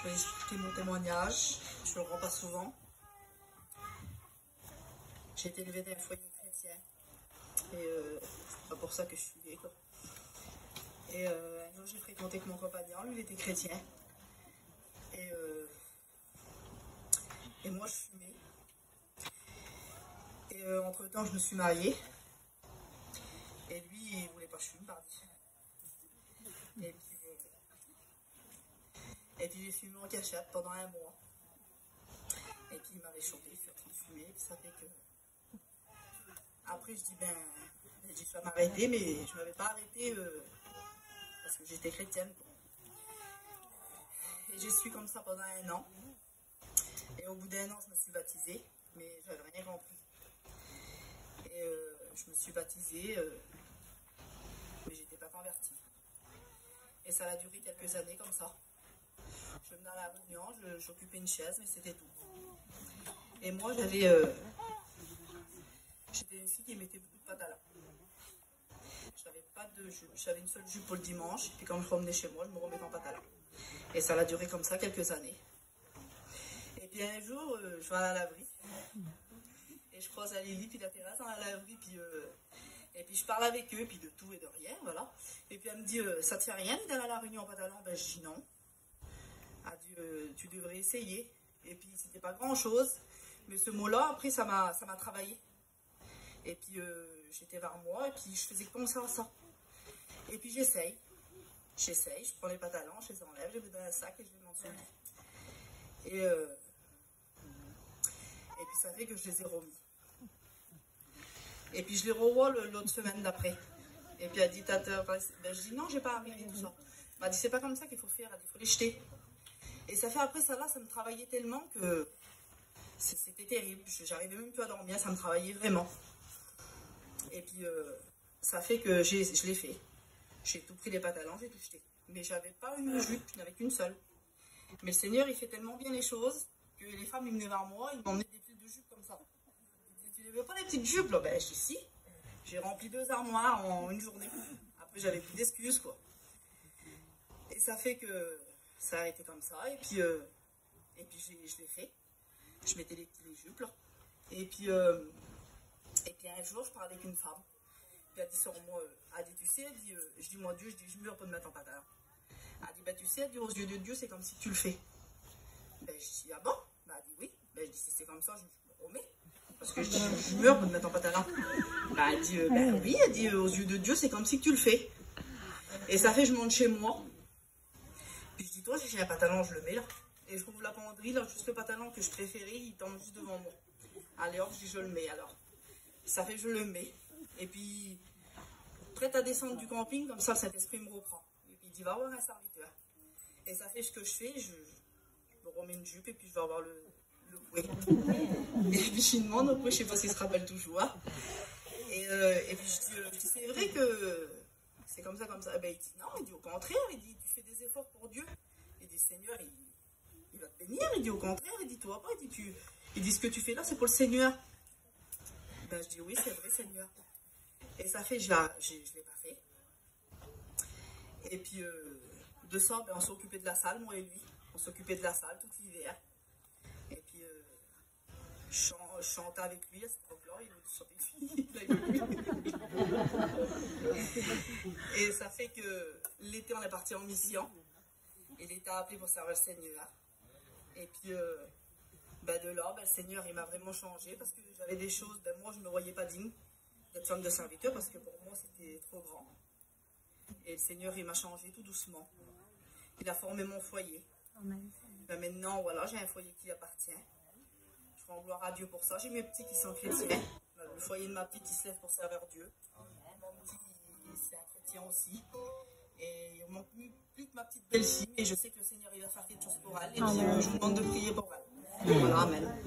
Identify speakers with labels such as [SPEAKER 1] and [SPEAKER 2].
[SPEAKER 1] Je vais expliquer mon témoignage, je le rends pas souvent. J'ai été élevée dans un foyer chrétien. Et c'est pas pour ça que je suis gay, quoi. Et un jour j'ai fréquenté avec mon compagnon, lui il était chrétien. Et moi je fumais. Et entre temps je me suis mariée. Et lui il voulait pas que je fume, pardon. Et puis j'ai fumé en cachette pendant un mois. Et puis il m'avait chopé, il fait en train de fumer. Et puis ça fait que. Après je dis j'ai dit je vais m'arrêter, mais je m'avais pas arrêté parce que j'étais chrétienne. Et j'ai su comme ça pendant un an. Et au bout d'un an je me suis baptisée, mais j'avais rien compris. Et je me suis baptisée, mais j'étais pas convertie. Et ça a duré quelques années comme ça. Je venais à la réunion, j'occupais une chaise, mais c'était tout. Et moi, j'étais une fille qui mettait beaucoup de pantalons. J'avais pas de jupe, j'avais une seule jupe pour le dimanche, et puis quand je revenais chez moi, je me remettais en pantalon. Et ça a duré comme ça quelques années. Et puis un jour, je vais à la laverie, et je croise à Lily, puis la terrasse dans la laverie, et puis je parle avec eux, puis de tout et de rien, voilà. Et puis elle me dit, ça te fait rien d'aller à la réunion en pantalon? Ben je dis non. Elle dit, tu devrais essayer. Et puis c'était pas grand chose, mais ce mot-là, après ça m'a travaillé. Et puis j'étais vers moi, et puis je faisais comme ça. Et puis j'essaye, je prends les pantalons, je les enlève, je les mets dans un sac et je les mets en dessous. Et puis ça fait que je les ai remis. Et puis je les revois l'autre semaine d'après. Et puis elle dit, ben, je dis non, j'ai pas arrivé tout ça. Elle m'a dit, c'est pas comme ça qu'il faut faire, elle dit, il faut les jeter. Et ça fait après ça là, ça me travaillait tellement que c'était terrible. J'arrivais même plus à dormir, ça me travaillait vraiment. Et puis ça fait que je l'ai fait. J'ai tout pris les pantalons, j'ai tout jeté. Mais j'avais pas une jupe, je n'avais qu'une seule. Mais le Seigneur, il fait tellement bien les choses que les femmes, ils venaient vers moi, ils m'emmenaient des piles de jupes comme ça. Tu ne veux pas des petites jupes là? Ben je dis si. J'ai rempli 2 armoires en une journée. Après j'avais plus d'excuses quoi. Et ça fait que ça a été comme ça. Et puis je l'ai fait. Je mettais les jupes là. Et puis un jour je parlais avec une femme. Puis elle dit sur moi, elle dit tu sais, elle dit, je dis moi Dieu, je dis je meurs pour me mettre en pantalon. Elle dit bah tu sais, elle dit aux yeux de Dieu c'est comme si tu le fais. Ben je dis ah bon? Ben elle dit oui. Ben je dis si c'est comme ça je me remets. Parce que je dis je meurs pour me mettre en pantalon. Ben elle dit ben oui, elle dit aux yeux de Dieu c'est comme si tu le fais. Et ça fait je monte chez moi. Puis je dis toi j'ai un pantalon, je le mets là. Et je trouve la penderie là, juste le pantalon que je préférais, il tombe juste devant moi. Allez hop, je dis je le mets alors. Ça fait je le mets. Et puis prête à descendre du camping, comme ça le Saint-Esprit me reprend. Et puis il dit va voir un serviteur. Et ça fait ce que je fais, je me remets une jupe et puis je vais avoir le couet. Et puis je lui demande au couet, je sais pas s'il se rappelle toujours. Hein. Et puis je dis c'est vrai que c'est comme ça. Et ben, il dit non, il dit au contraire, il dit tu fais des efforts pour Dieu. Il dit Seigneur, il va te bénir. Il dit au contraire, il dit toi pas, il dit ce que tu fais là c'est pour le Seigneur. Ben je dis oui c'est vrai Seigneur. Et ça fait je l'ai pas fait. Et puis de ça ben, on s'est occupé de la salle moi et lui. On s'occupait de la salle tout l'hiver. Et puis je chantais avec lui à cette époque-là, il veut chanter. Et ça fait que l'été on est parti en mission. Et l'été a appelé pour servir le Seigneur. Et puis ben de là, ben, le Seigneur il m'a vraiment changé parce que j'avais des choses, ben, moi je ne me voyais pas digne d'être femme de serviteur parce que pour moi c'était trop grand. Et le Seigneur il m'a changé tout doucement. Il a formé mon foyer. Amen. Ben, maintenant voilà, j'ai un foyer qui appartient. Je rends gloire à Dieu pour ça. J'ai mes petits qui sont chrétiens. Le foyer de ma petite qui se lève pour servir Dieu. Mon petit c'est un chrétien aussi. Et il ne manque plus que ma petite belle-fille. Et je sais que le Seigneur il va faire quelque chose pour elle. Et puis je vous demande de prier pour elle. Voilà, amen.